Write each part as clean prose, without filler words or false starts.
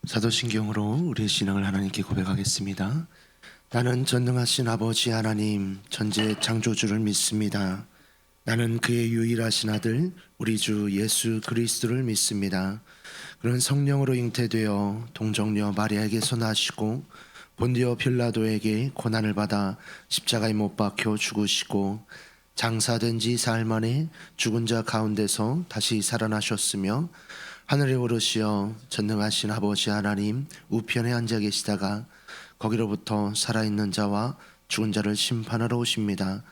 사도신경으로 우리의 신앙을 하나님께 고백하겠습니다. 나는 전능하신 아버지 하나님 전지의 창조주를 믿습니다. 나는 그의 유일하신 아들 우리 주 예수 그리스도를 믿습니다. 그는 성령으로 잉태되어 동정녀 마리아에게서 나시고 본디오 빌라도에게 고난을 받아 십자가에 못 박혀 죽으시고 장사된 지 사흘 만에 죽은 자 가운데서 다시 살아나셨으며 하늘에 오르시어 전능하신 아버지 하나님 우편에 앉아 계시다가 거기로부터 살아있는 자와 죽은 자를 심판하러 오십니다.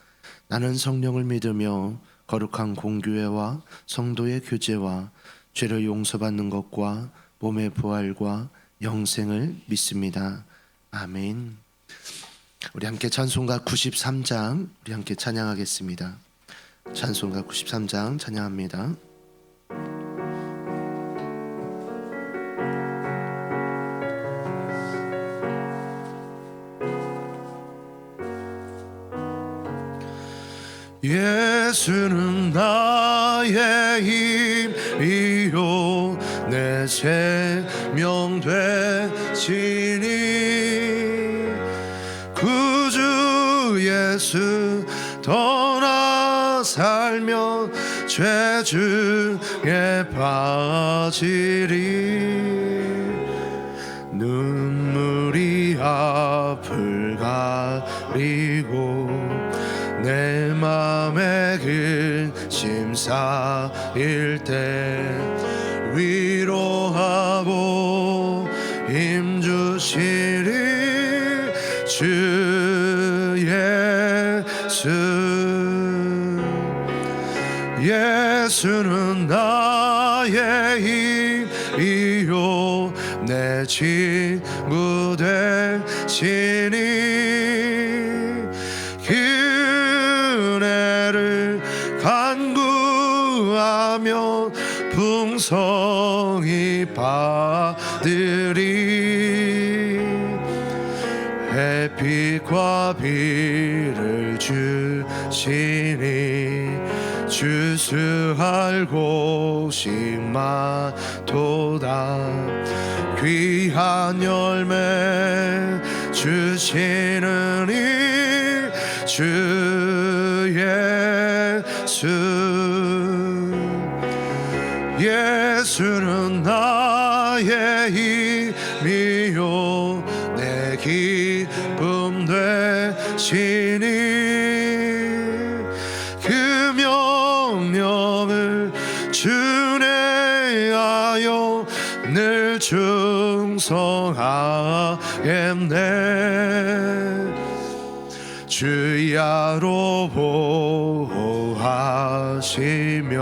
나는 성령을 믿으며 거룩한 공교회와 성도의 교제와 죄를 용서받는 것과 몸의 부활과 영생을 믿습니다. 아멘. 우리 함께 찬송가 93장 우리 함께 찬양하겠습니다. 찬송가 93장 찬양합니다. 예수는 나의 힘이요 내 생명 되시니 구주 예수 떠나 살면 죄 중에 빠지리 눈물이 앞을 가리고 내 맘에 근심 쌓일 때 위로하고 힘주시리 주 예수 예수는 나의 힘이요 내 친구 되시니 간구하면 풍성히 받으리 햇빛과 비를 주시니 주수할 곳이 많도다 귀한 열매 주시는 이 주 예수 예수는 나의 힘이요 내 기쁨 되시니 그 명령을 준행하여 늘 충성하겠네 주야로 보호하시며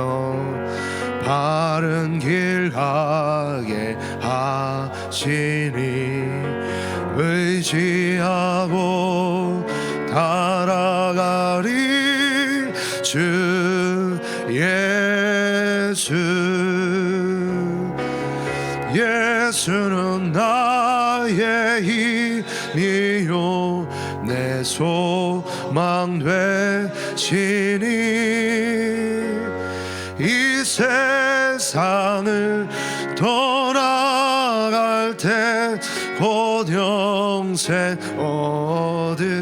바른 길 가게 하시니 의지하고 따라가리 주 예수 예수는 나의 힘이요 내 소망 되시니 이 세상을 떠나갈 때 곧 영생 얻으리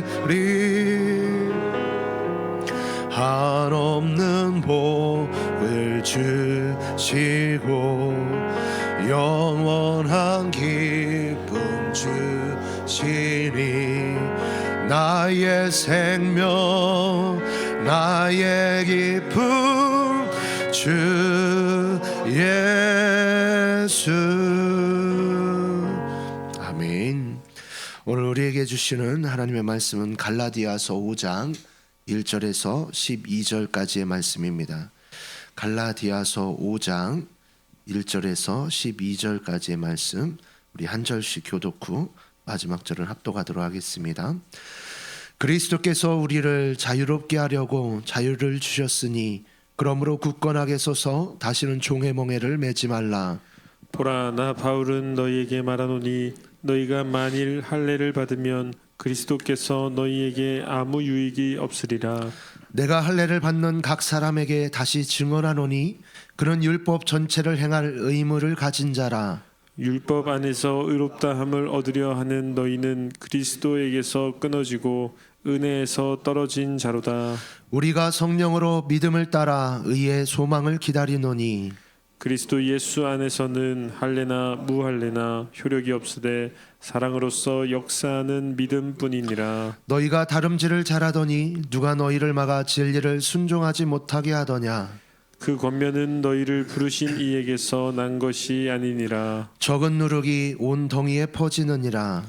한없는 복을 주시고 영원한 기쁨 주시니 나의 생명 나의 기쁨 주 예수 아멘. 오늘 우리에게 주시는 하나님의 말씀은 갈라디아서 5장 1절에서 12절까지의 말씀입니다. 갈라디아서 5장 1절에서 12절까지의 말씀 우리 한 절씩 교독 후 마지막 절을 합독하도록 하겠습니다. 그리스도께서 우리를 자유롭게 하려고 자유를 주셨으니 그러므로 굳건하게 서서 다시는 종의 멍에를 매지 말라. 보라, 나 바울은 너희에게 말하노니 너희가 만일 할례를 받으면 그리스도께서 너희에게 아무 유익이 없으리라. 내가 할례를 받는 각 사람에게 다시 증언하노니 그는 율법 전체를 행할 의무를 가진 자라. 율법 안에서 의롭다함을 얻으려 하는 너희는 그리스도에게서 끊어지고 은혜에서 떨어진 자로다. 우리가 성령으로 믿음을 따라 의의 소망을 기다리노니 그리스도 예수 안에서는 할례나 무할례나 효력이 없으되 사랑으로서 역사하는 믿음뿐이니라. 너희가 다름질을 잘하더니 누가 너희를 막아 진리를 순종하지 못하게 하더냐. 그 권면은 너희를 부르신 이에게서 난 것이 아니니라. 적은 누룩이 온 덩이에 퍼지느니라.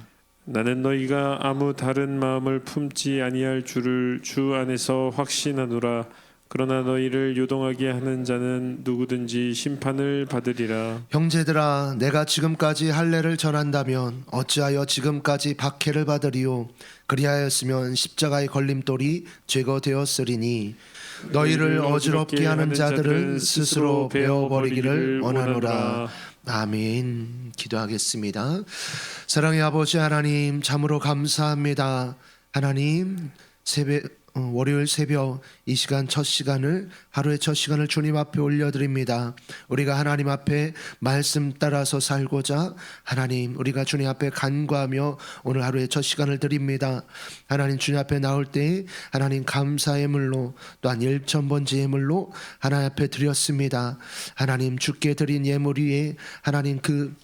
나는 너희가 아무 다른 마음을 품지 아니할 줄을 주 안에서 확신하노라. 그러나 너희를 요동하게 하는 자는 누구든지 심판을 받으리라. 형제들아, 내가 지금까지 할례를 전한다면 어찌하여 지금까지 박해를 받으리요. 그리하였으면 십자가의 걸림돌이 제거되었으리니 너희를 어지럽게 하는 자들은 스스로 베어버리기를 원하노라. 아멘. 기도하겠습니다. 사랑의 아버지 하나님, 참으로 감사합니다. 하나님, 월요일 새벽 이 시간 첫 시간을, 하루의 첫 시간을 주님 앞에 올려드립니다. 우리가 하나님 앞에 말씀 따라서 살고자 하나님, 우리가 주님 앞에 간구하며 오늘 하루의 첫 시간을 드립니다. 하나님, 주님 앞에 나올 때 하나님 감사의 물로 또한 1,000번째 예물로 하나님 앞에 드렸습니다. 하나님, 주께 드린 예물 위에 하나님 그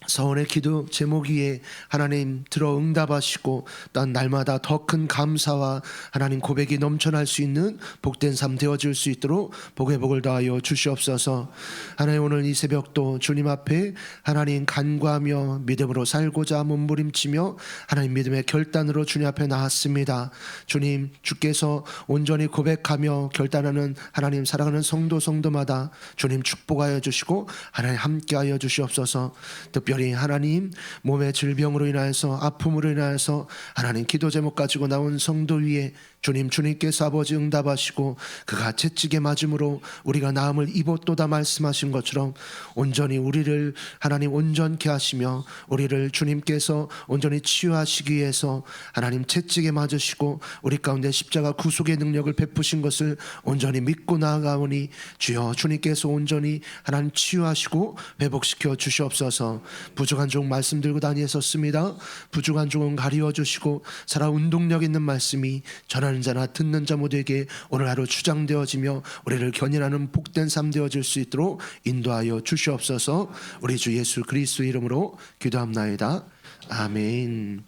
서원의 기도 제목 위에 하나님 들어 응답하시고 또한 날마다 더 큰 감사와 하나님 고백이 넘쳐날 수 있는 복된 삶 되어질 수 있도록 복의 복을 더하여 주시옵소서. 하나님, 오늘 이 새벽도 주님 앞에 하나님 간구하며 믿음으로 살고자 몸부림치며 하나님 믿음의 결단으로 주님 앞에 나왔습니다. 주님, 주께서 온전히 고백하며 결단하는 하나님 사랑하는 성도마다 주님 축복하여 주시고 하나님 함께하여 주시옵소서. 특별히 하나님 몸의 질병으로 인하여서 아픔으로 인하여서 하나님 기도 제목 가지고 나온 성도 위에 주님께서 아버지 응답하시고 그가 채찍에 맞음으로 우리가 나음을 입었도다 말씀하신 것처럼 온전히 우리를 하나님 온전케 하시며 우리를 주님께서 온전히 치유하시기 위해서 하나님 채찍에 맞으시고 우리 가운데 십자가 구속의 능력을 베푸신 것을 온전히 믿고 나아가오니 주여, 주님께서 온전히 하나님 치유하시고 회복시켜 주시옵소서. 부족한 종 말씀 들고 다니셨습니다. 부족한 종은 가리워 주시고 살아 운동력 있는 말씀이 전하는 자나 듣는 자 모두에게 오늘 하루 주장되어지며 우리를 견인하는 복된 삶 되어질 수 있도록 인도하여 주시옵소서. 우리 주 예수 그리스도 이름으로 기도합나이다. 아멘.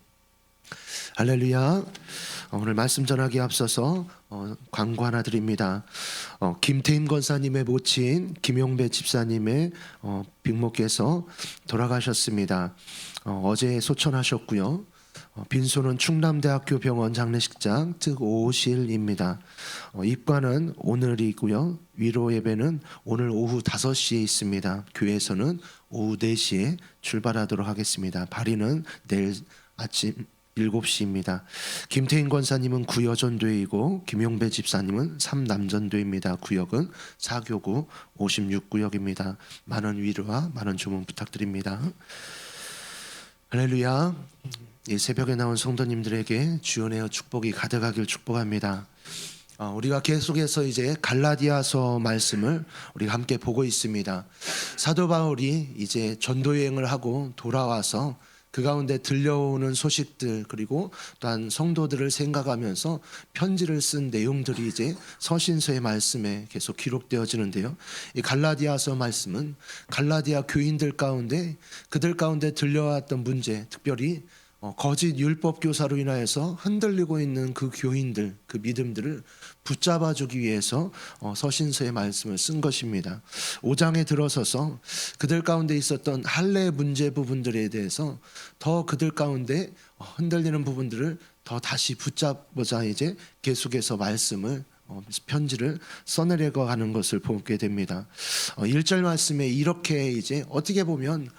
할렐루야. 오늘 말씀 전하기에 앞서서 광고 하나 드립니다. 김태임 권사님의 모친 김용배 집사님의 빅모께서 돌아가셨습니다. 어제 소천하셨고요. 빈소는 충남대학교 병원 장례식장 특 5실입니다. 입관은 오늘이고요. 위로 예배는 오늘 오후 5시에 있습니다. 교회에서는 오후 4시에 출발하도록 하겠습니다. 발인은 내일 아침 7시입니다. 김태인 권사님은 구여전도이고 김용배 집사님은 삼남전도입니다. 구역은 4교구 56구역입니다. 많은 위로와 많은 주문 부탁드립니다. 할렐루야. 이 새벽에 나온 성도님들에게 주연의 축복이 가득하길 축복합니다. 우리가 계속해서 이제 갈라디아서 말씀을 우리가 함께 보고 있습니다. 사도 바울이 이제 전도 여행을 하고 돌아와서 그 가운데 들려오는 소식들, 그리고 또한 성도들을 생각하면서 편지를 쓴 내용들이 이제 서신서의 말씀에 계속 기록되어지는데요. 이 갈라디아서 말씀은 갈라디아 교인들 가운데 그들 가운데 들려왔던 문제, 특별히 거짓 율법 교사로 인하여서 흔들리고 있는 그 교인들, 그 믿음들을 붙잡아주기 위해서 서신서의 말씀을 쓴 것입니다. 5장에 들어서서 그들 가운데 있었던 할례 문제 부분들에 대해서 더 그들 가운데 흔들리는 부분들을 더 다시 붙잡고자 이제 계속해서 말씀을 편지를 써내려가 가는 것을 보게 됩니다. 1절 말씀에 이렇게 이제 어떻게 보면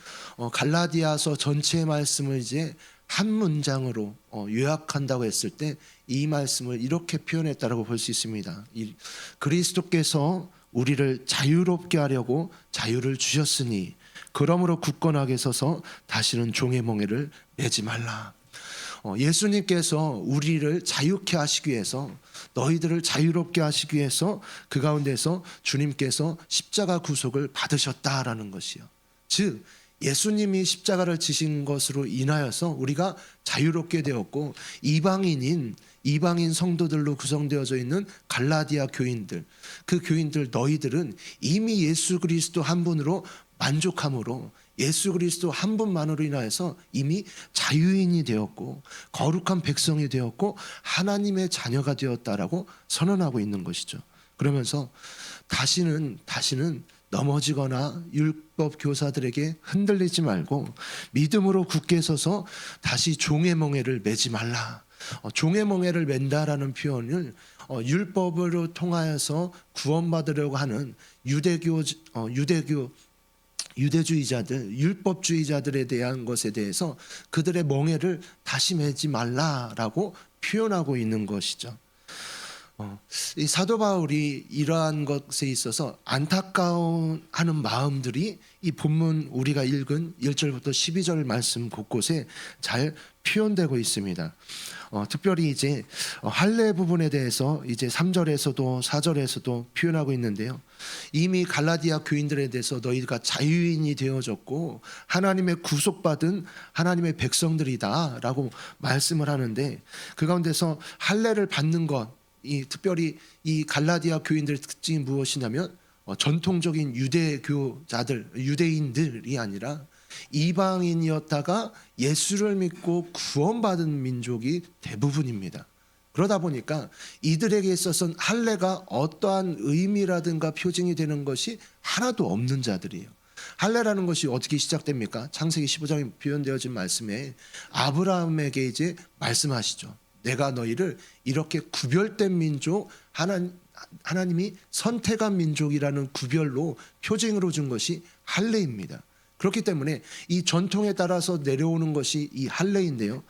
갈라디아서 전체의 말씀을 이제 한 문장으로 요약한다고 했을 때 이 말씀을 이렇게 표현했다라고 볼 수 있습니다. 그리스도께서 우리를 자유롭게 하려고 자유를 주셨으니 그러므로 굳건하게 서서 다시는 종의 멍에를 매지 말라. 예수님께서 우리를 자유케 하시기 위해서, 너희들을 자유롭게 하시기 위해서 그 가운데서 주님께서 십자가 구속을 받으셨다라는 것이요. 즉 예수님이 십자가를 지신 것으로 인하여서 우리가 자유롭게 되었고, 이방인 성도들로 구성되어져 있는 갈라디아 교인들, 그 교인들 너희들은 이미 예수 그리스도 한 분으로 만족함으로, 예수 그리스도 한 분만으로 인하여서 이미 자유인이 되었고 거룩한 백성이 되었고 하나님의 자녀가 되었다라고 선언하고 있는 것이죠. 그러면서 다시는 넘어지거나 율법 교사들에게 흔들리지 말고 믿음으로 굳게 서서 다시 종의 멍에를 매지 말라. 종의 멍에를 맨다라는 표현을 율법으로 통하여서 구원받으려고 하는 유대주의자들, 율법주의자들에 대한 것에 대해서 그들의 멍에를 다시 매지 말라라고 표현하고 있는 것이죠. 이 사도 바울이 이러한 것에 있어서 안타까워하는 마음들이 이 본문 우리가 읽은 1절부터 12절 말씀 곳곳에 잘 표현되고 있습니다. 특별히 이제 할례 부분에 대해서 이제 3절에서도 4절에서도 표현하고 있는데요. 이미 갈라디아 교인들에 대해서 너희가 자유인이 되어졌고 하나님의 구속받은 하나님의 백성들이다라고 말씀을 하는데, 그 가운데서 할례를 받는 것, 특별히 이 갈라디아 교인들의 특징이 무엇이냐면 전통적인 유대인들이 아니라 이방인이었다가 예수를 믿고 구원받은 민족이 대부분입니다. 그러다 보니까 이들에게 있어서는 할례가 어떠한 의미라든가 표징이 되는 것이 하나도 없는 자들이에요. 할례라는 것이 어떻게 시작됩니까? 창세기 15장에 표현되어진 말씀에 아브라함에게 이제 말씀하시죠. 내가 너희를 이렇게 구별된 민족, 하나님이 선택한 민족이라는 구별로 표징으로 준 것이 할례입니다. 그렇기 때문에 이 전통에 따라서 내려오는 것이 이 할례인데요.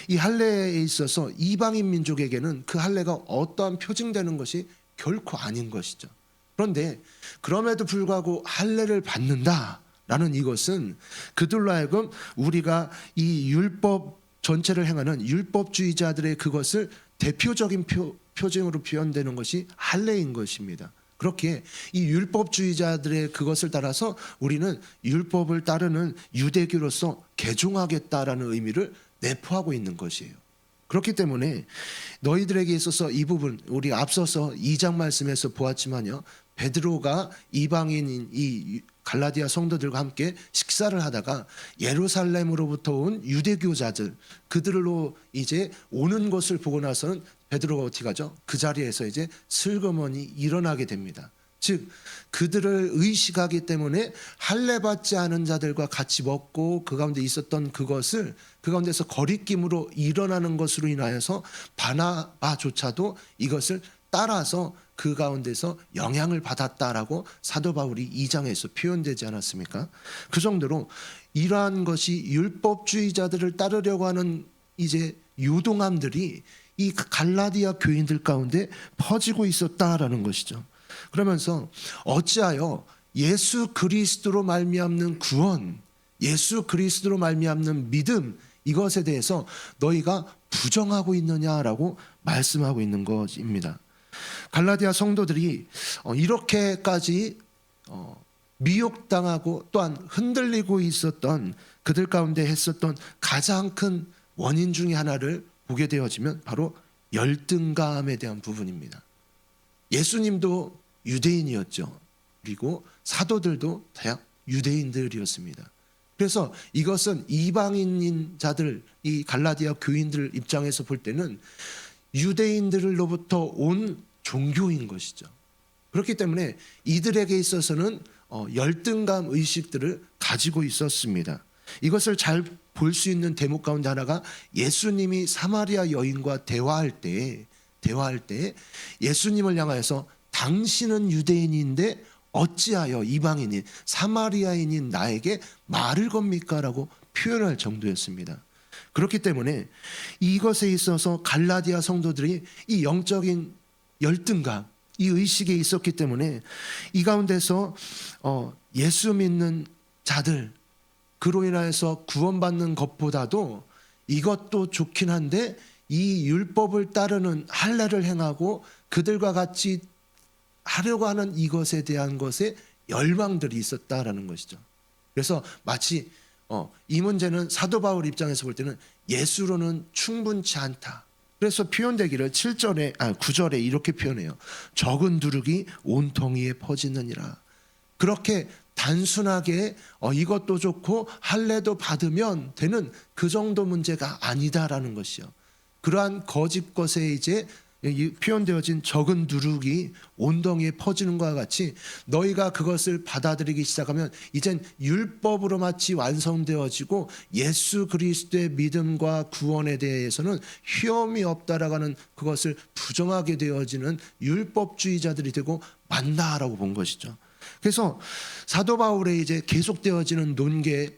이 할례에 있어서 이방인 민족에게는 그 할례가 어떠한 표징되는 것이 결코 아닌 것이죠. 그런데 그럼에도 불구하고 할례를 받는다라는 이것은 그들로 하여금 우리가 이 율법 전체를 행하는 율법주의자들의 그것을 대표적인 표징으로 표현되는 것이 할례인 것입니다. 그렇게 이 율법주의자들의 그것을 따라서 우리는 율법을 따르는 유대교로서 개종하겠다라는 의미를 내포하고 있는 것이에요. 그렇기 때문에 너희들에게 있어서 이 부분 우리 앞서서 2장 말씀에서 보았지만요, 베드로가 이방인인 이 갈라디아 성도들과 함께 식사를 하다가 예루살렘으로부터 온 유대교자들, 그들로 이제 오는 것을 보고 나서는 베드로가 어떻게 하죠? 그 자리에서 이제 슬그머니 일어나게 됩니다. 즉 그들을 의식하기 때문에 할례 받지 않은 자들과 같이 먹고 그 가운데 있었던 그것을 그 가운데서 거리낌으로 일어나는 것으로 인하여서 바나바조차도 이것을 따라서 그 가운데서 영향을 받았다라고 사도 바울이 2장에서 표현되지 않았습니까? 그 정도로 이러한 것이 율법주의자들을 따르려고 하는 이제 요동함들이 이 갈라디아 교인들 가운데 퍼지고 있었다라는 것이죠. 그러면서 어찌하여 예수 그리스도로 말미암는 구원, 예수 그리스도로 말미암는 믿음, 이것에 대해서 너희가 부정하고 있느냐라고 말씀하고 있는 것입니다. 갈라디아 성도들이 이렇게까지 미혹당하고 또한 흔들리고 있었던 그들 가운데 했었던 가장 큰 원인 중에 하나를 보게 되어지면 바로 열등감에 대한 부분입니다. 예수님도 유대인이었죠. 그리고 사도들도 다 유대인들이었습니다. 그래서 이것은 이방인인 자들, 이 갈라디아 교인들 입장에서 볼 때는 유대인들로부터 온 종교인 것이죠. 그렇기 때문에 이들에게 있어서는 열등감 의식들을 가지고 있었습니다. 이것을 잘 볼 수 있는 대목 가운데 하나가 예수님이 사마리아 여인과 대화할 때 예수님을 향하여서 당신은 유대인인데 어찌하여 이방인인 사마리아인인 나에게 말을 겁니까? 라고 표현할 정도였습니다. 그렇기 때문에 이것에 있어서 갈라디아 성도들이 이 영적인 열등감, 이 의식에 있었기 때문에 이 가운데서 예수 믿는 자들, 그로 인하여서 구원받는 것보다도 이것도 좋긴 한데 이 율법을 따르는 할례를 행하고 그들과 같이 하려고 하는 이것에 대한 것에 열망들이 있었다라는 것이죠. 그래서 마치 이 문제는 사도 바울 입장에서 볼 때는 예수로는 충분치 않다. 그래서 표현되기를 9절에 이렇게 표현해요. 적은 누룩이 온통이에 퍼지느니라. 그렇게 단순하게 이것도 좋고 할례도 받으면 되는 그 정도 문제가 아니다라는 것이요. 그러한 거짓 것에 이제 표현되어진 적은 누룩이 온덩이에 퍼지는 것과 같이 너희가 그것을 받아들이기 시작하면 이젠 율법으로 마치 완성되어지고 예수 그리스도의 믿음과 구원에 대해서는 휘염이 없다라고 하는 그것을 부정하게 되어지는 율법주의자들이 되고 만다라고 본 것이죠. 그래서 사도 바울의 이제 계속되어지는 논계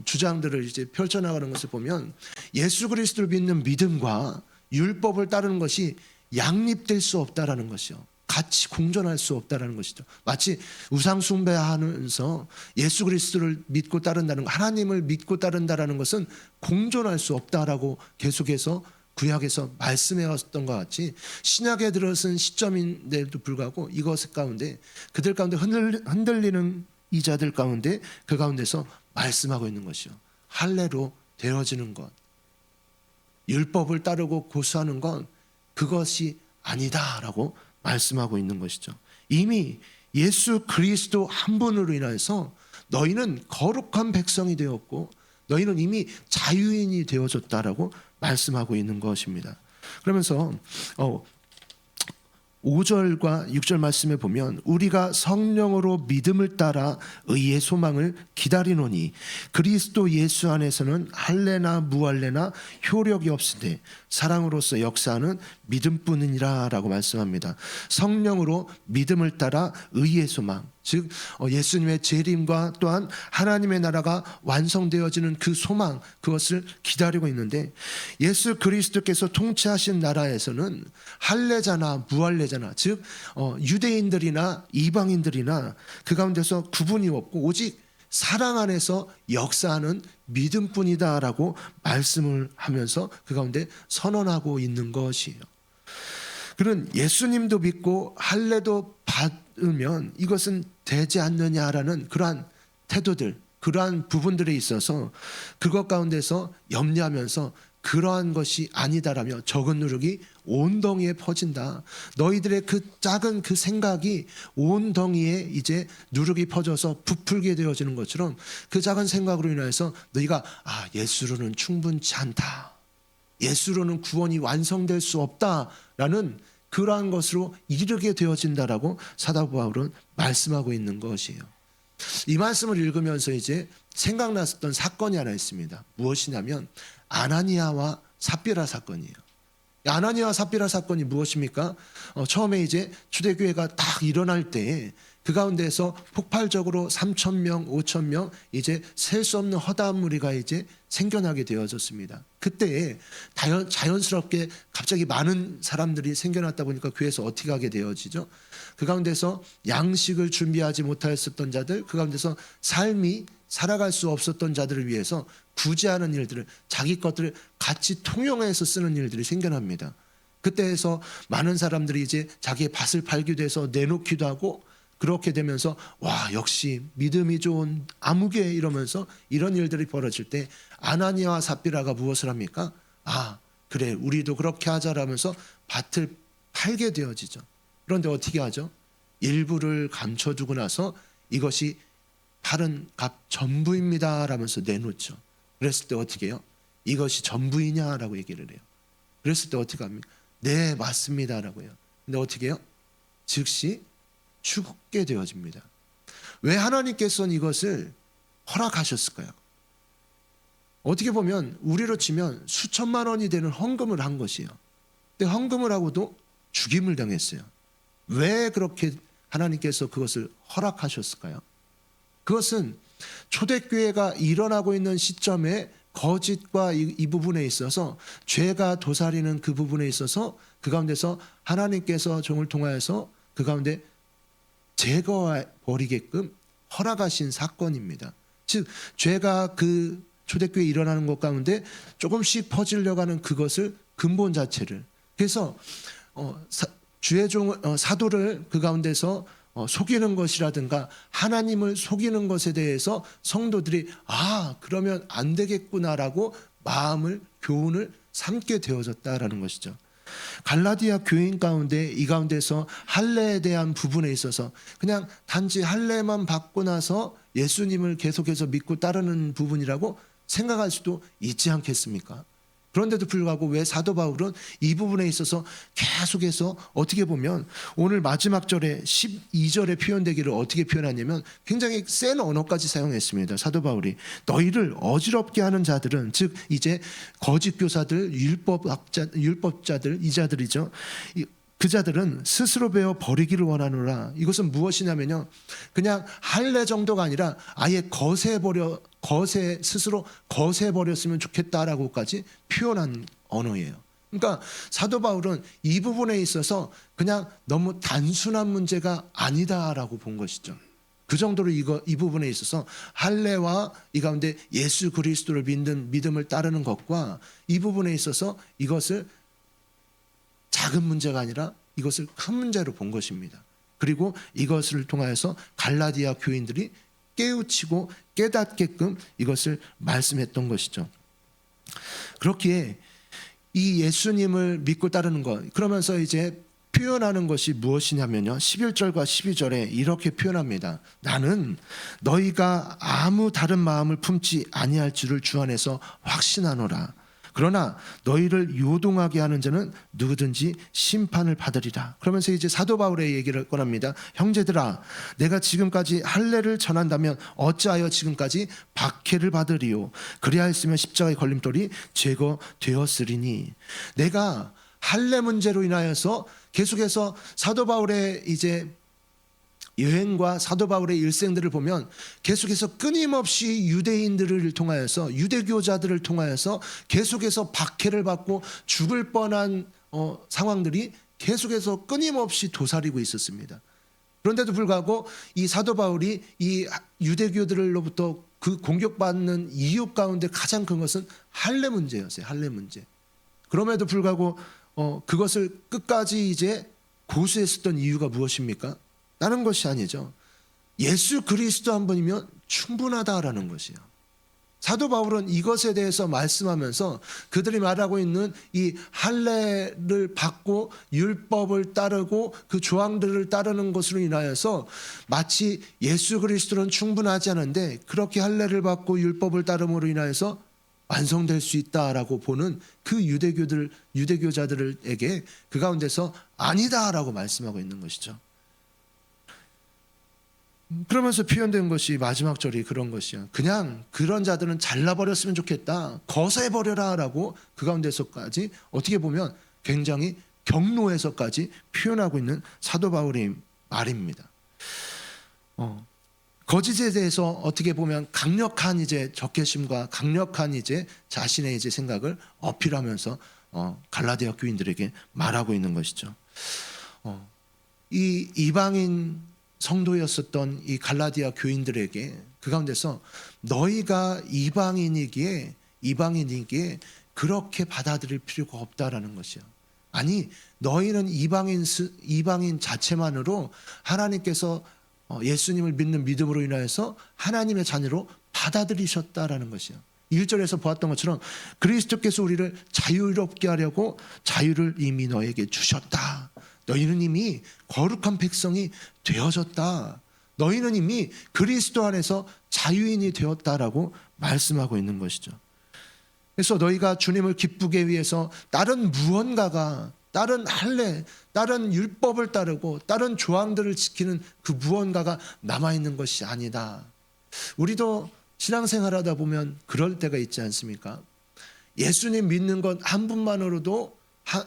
주장들을 이제 펼쳐나가는 것을 보면 예수 그리스도를 믿는 믿음과 율법을 따르는 것이 양립될 수 없다라는 것이요. 같이 공존할 수 없다라는 것이죠. 마치 우상 숭배하면서 예수 그리스도를 믿고 따른다는 것, 하나님을 믿고 따른다라는 것은 공존할 수 없다라고 계속해서 구약에서 말씀해 왔던 것 같이 신약에 들어선 시점인데도 불구하고 이것 가운데 그들 가운데 흔들리는 이자들 가운데 그 가운데서 말씀하고 있는 것이요. 할례로 되어지는 것, 율법을 따르고 고수하는 건 그것이 아니다라고 말씀하고 있는 것이죠. 이미 예수 그리스도 한 분으로 인해서 너희는 거룩한 백성이 되었고 너희는 이미 자유인이 되어졌다라고 말씀하고 있는 것입니다. 그러면서 5절과 6절 말씀에 보면 우리가 성령으로 믿음을 따라 의의 소망을 기다리노니 그리스도 예수 안에서는 할례나 무할례나 효력이 없으되 사랑으로서 역사하는 믿음뿐이니라 라고 말씀합니다. 성령으로 믿음을 따라 의의 소망, 즉 예수님의 재림과 또한 하나님의 나라가 완성되어지는 그 소망, 그것을 기다리고 있는데 예수 그리스도께서 통치하신 나라에서는 할례자나 무할례자나 즉 유대인들이나 이방인들이나 그 가운데서 구분이 없고 오직 사랑 안에서 역사하는 믿음뿐이다라고 말씀을 하면서 그 가운데 선언하고 있는 것이에요. 그는 예수님도 믿고 할례도 받으면 이것은 되지 않느냐라는 그러한 태도들, 그러한 부분들에 있어서 그것 가운데서 염려하면서 그러한 것이 아니다라며 적은 누룩이 온 덩이에 퍼진다. 너희들의 그 작은 그 생각이 온 덩이에 이제 누룩이 퍼져서 부풀게 되어지는 것처럼 그 작은 생각으로 인해서 너희가 예수로는 충분치 않다. 예수로는 구원이 완성될 수 없다라는 그러한 것으로 이르게 되어진다라고 사도 바울은 말씀하고 있는 것이에요. 이 말씀을 읽으면서 이제 생각났었던 사건이 하나 있습니다. 무엇이냐면 아나니아와 삽비라 사건이에요. 아나니아와 삽비라 사건이 무엇입니까? 처음에 이제 초대교회가 딱 일어날 때에 그 가운데서 폭발적으로 3,000명, 5,000명 이제 셀 수 없는 허다한 무리가 이제 생겨나게 되어졌습니다. 그때에 자연스럽게 갑자기 많은 사람들이 생겨났다 보니까 교회에서 어떻게 하게 되어지죠? 그 가운데서 양식을 준비하지 못하였었던 자들, 그 가운데서 삶이 살아갈 수 없었던 자들을 위해서 구제하는 일들을 자기 것들을 같이 통용해서 쓰는 일들이 생겨납니다. 그때에서 많은 사람들이 이제 자기의 밭을 팔기도 해서 내놓기도 하고 그렇게 되면서 와 역시 믿음이 좋은 아무개 이러면서 이런 일들이 벌어질 때 아나니아와 삽비라가 무엇을 합니까? 그래 우리도 그렇게 하자라면서 밭을 팔게 되어지죠. 그런데 어떻게 하죠? 일부를 감춰두고 나서 이것이 팔은 값 전부입니다 라면서 내놓죠. 그랬을 때 어떻게 해요? 이것이 전부이냐라고 얘기를 해요. 그랬을 때 어떻게 합니까? 네 맞습니다 라고 해요. 근데 어떻게 해요? 즉시 죽게 되어집니다. 왜 하나님께서는 이것을 허락하셨을까요? 어떻게 보면 우리로 치면 수천만 원이 되는 헌금을 한 것이에요. 근데 헌금을 하고도 죽임을 당했어요. 왜 그렇게 하나님께서 그것을 허락하셨을까요? 그것은 초대교회가 일어나고 있는 시점에 거짓과 이 부분에 있어서 죄가 도사리는 그 부분에 있어서 그 가운데서 하나님께서 종을 통하여서 그 가운데 제거해 버리게끔 허락하신 사건입니다. 즉 죄가 그 초대교회에 일어나는 것 가운데 조금씩 퍼지려고 하는 그것을 근본 자체를 그래서 주의 종 사도를 그 가운데서 속이는 것이라든가 하나님을 속이는 것에 대해서 성도들이 그러면 안 되겠구나라고 마음을 교훈을 삼게 되어졌다라는 것이죠. 갈라디아 교인 가운데 이 가운데서 할례에 대한 부분에 있어서 그냥 단지 할례만 받고 나서 예수님을 계속해서 믿고 따르는 부분이라고 생각할 수도 있지 않겠습니까? 그런데도 불구하고 왜 사도 바울은 이 부분에 있어서 계속해서 어떻게 보면 오늘 마지막 절에 12절에 표현되기를 어떻게 표현하냐면 굉장히 센 언어까지 사용했습니다. 사도 바울이 너희를 어지럽게 하는 자들은, 즉 이제 거짓 교사들, 율법자들, 이 자들이죠. 그 자들은 스스로 배워 버리기를 원하노라. 이것은 무엇이냐면요, 그냥 할례 정도가 아니라 아예 스스로 거세버렸으면 좋겠다라고까지 표현한 언어예요. 그러니까 사도 바울은 이 부분에 있어서 그냥 너무 단순한 문제가 아니다라고 본 것이죠. 그 정도로 이 부분에 있어서 할례와 이 가운데 예수 그리스도를 믿는 믿음을 따르는 것과 이 부분에 있어서 이것을 작은 문제가 아니라 이것을 큰 문제로 본 것입니다. 그리고 이것을 통하여서 갈라디아 교인들이 깨우치고 깨닫게끔 이것을 말씀했던 것이죠. 그렇기에 이 예수님을 믿고 따르는 것, 그러면서 이제 표현하는 것이 무엇이냐면요, 11절과 12절에 이렇게 표현합니다. 나는 너희가 아무 다른 마음을 품지 아니할 줄을 주 안에서 확신하노라. 그러나 너희를 요동하게 하는 자는 누구든지 심판을 받으리라. 그러면서 이제 사도 바울의 얘기를 꺼냅니다. 형제들아, 내가 지금까지 할례를 전한다면 어찌하여 지금까지 박해를 받으리요? 그리하 했으면 십자가의 걸림돌이 제거되었으리니. 내가 할례 문제로 인하여서 계속해서 사도 바울의 이제 여행과 사도 바울의 일생들을 보면 계속해서 끊임없이 유대인들을 통하여서, 유대교자들을 통하여서 계속해서 박해를 받고 죽을 뻔한 상황들이 계속해서 끊임없이 도사리고 있었습니다. 그런데도 불구하고 이 사도 바울이 이 유대교들로부터 그 공격받는 이유 가운데 가장 큰 것은 할례 문제였어요. 할례 문제. 그럼에도 불구하고 그것을 끝까지 이제 고수했었던 이유가 무엇입니까? 다른 것이 아니죠. 예수 그리스도 한 분이면 충분하다라는 것이에요. 사도 바울은 이것에 대해서 말씀하면서 그들이 말하고 있는 이 할례를 받고 율법을 따르고 그 조항들을 따르는 것으로 인하여서 마치 예수 그리스도는 충분하지 않은데 그렇게 할례를 받고 율법을 따름으로 인하여서 완성될 수 있다라고 보는 그 유대교자들에게 그 가운데서 아니다라고 말씀하고 있는 것이죠. 그러면서 표현된 것이 마지막 절이 그런 것이야. 그냥 그런 자들은 잘라버렸으면 좋겠다, 거세버려라 라고 그 가운데서까지 어떻게 보면 굉장히 경로에서까지 표현하고 있는 사도 바울의 말입니다. 거짓에 대해서 어떻게 보면 강력한 이제 적개심과 강력한 이제 자신의 이제 생각을 어필하면서 갈라디아 교인들에게 말하고 있는 것이죠. 이 이방인 성도였었던 이 갈라디아 교인들에게 그 가운데서 너희가 이방인이기에 그렇게 받아들일 필요가 없다라는 것이요. 아니, 너희는 이방인 자체만으로 하나님께서 예수님을 믿는 믿음으로 인하여서 하나님의 자녀로 받아들이셨다라는 것이요. 1절에서 보았던 것처럼 그리스도께서 우리를 자유롭게 하려고 자유를 이미 너에게 주셨다. 너희는 이미 거룩한 백성이 되어졌다. 너희는 이미 그리스도 안에서 자유인이 되었다라고 말씀하고 있는 것이죠. 그래서 너희가 주님을 기쁘게 위해서 다른 무언가가, 다른 할례, 다른 율법을 따르고 다른 조항들을 지키는 그 무언가가 남아있는 것이 아니다. 우리도 신앙생활하다 보면 그럴 때가 있지 않습니까? 예수님 믿는 것 한 분만으로도,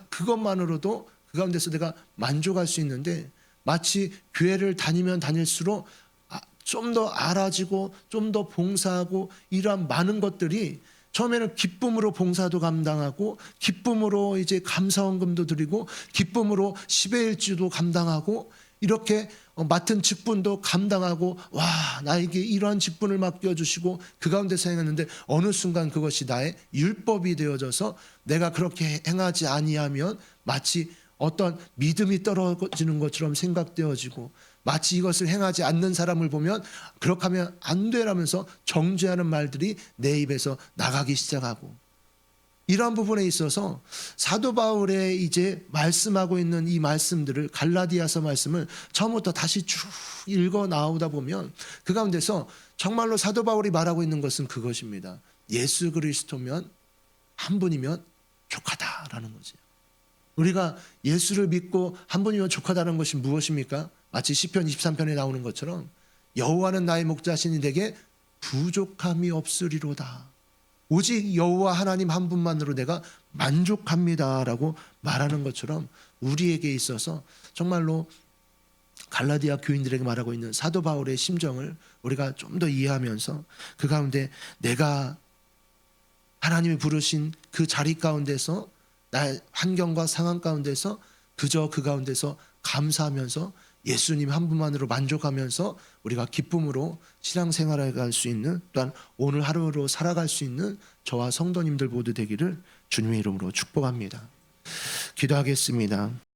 그것만으로도 그 가운데서 내가 만족할 수 있는데 마치 교회를 다니면 다닐수록 좀 더 알아지고 좀 더 봉사하고 이러한 많은 것들이 처음에는 기쁨으로 봉사도 감당하고 기쁨으로 이제 감사원금도 드리고 기쁨으로 10의 1주도 감당하고 이렇게 맡은 직분도 감당하고 와, 나에게 이러한 직분을 맡겨주시고 그 가운데서 행했는데 어느 순간 그것이 나의 율법이 되어져서 내가 그렇게 행하지 아니하면 마치 어떤 믿음이 떨어지는 것처럼 생각되어지고 마치 이것을 행하지 않는 사람을 보면 그렇게 하면 안 되라면서 정죄하는 말들이 내 입에서 나가기 시작하고, 이러한 부분에 있어서 사도 바울의 이제 말씀하고 있는 이 말씀들을, 갈라디아서 말씀을 처음부터 다시 쭉 읽어 나오다 보면 그 가운데서 정말로 사도 바울이 말하고 있는 것은 그것입니다. 예수 그리스도면, 한 분이면 족하다라는 거지. 우리가 예수를 믿고 한 분이면 족하다는 것이 무엇입니까? 마치 시편 23편에 나오는 것처럼 여호와는 나의 목자시니 내게 부족함이 없으리로다. 오직 여호와 하나님 한 분만으로 내가 만족합니다라고 말하는 것처럼 우리에게 있어서 정말로 갈라디아 교인들에게 말하고 있는 사도 바울의 심정을 우리가 좀 더 이해하면서 그 가운데 내가 하나님이 부르신 그 자리 가운데서, 나의 환경과 상황 가운데서 그저 그 가운데서 감사하면서 예수님 한 분만으로 만족하면서 우리가 기쁨으로 신앙생활을 갈 수 있는, 또한 오늘 하루로 살아갈 수 있는 저와 성도님들 모두 되기를 주님의 이름으로 축복합니다. 기도하겠습니다.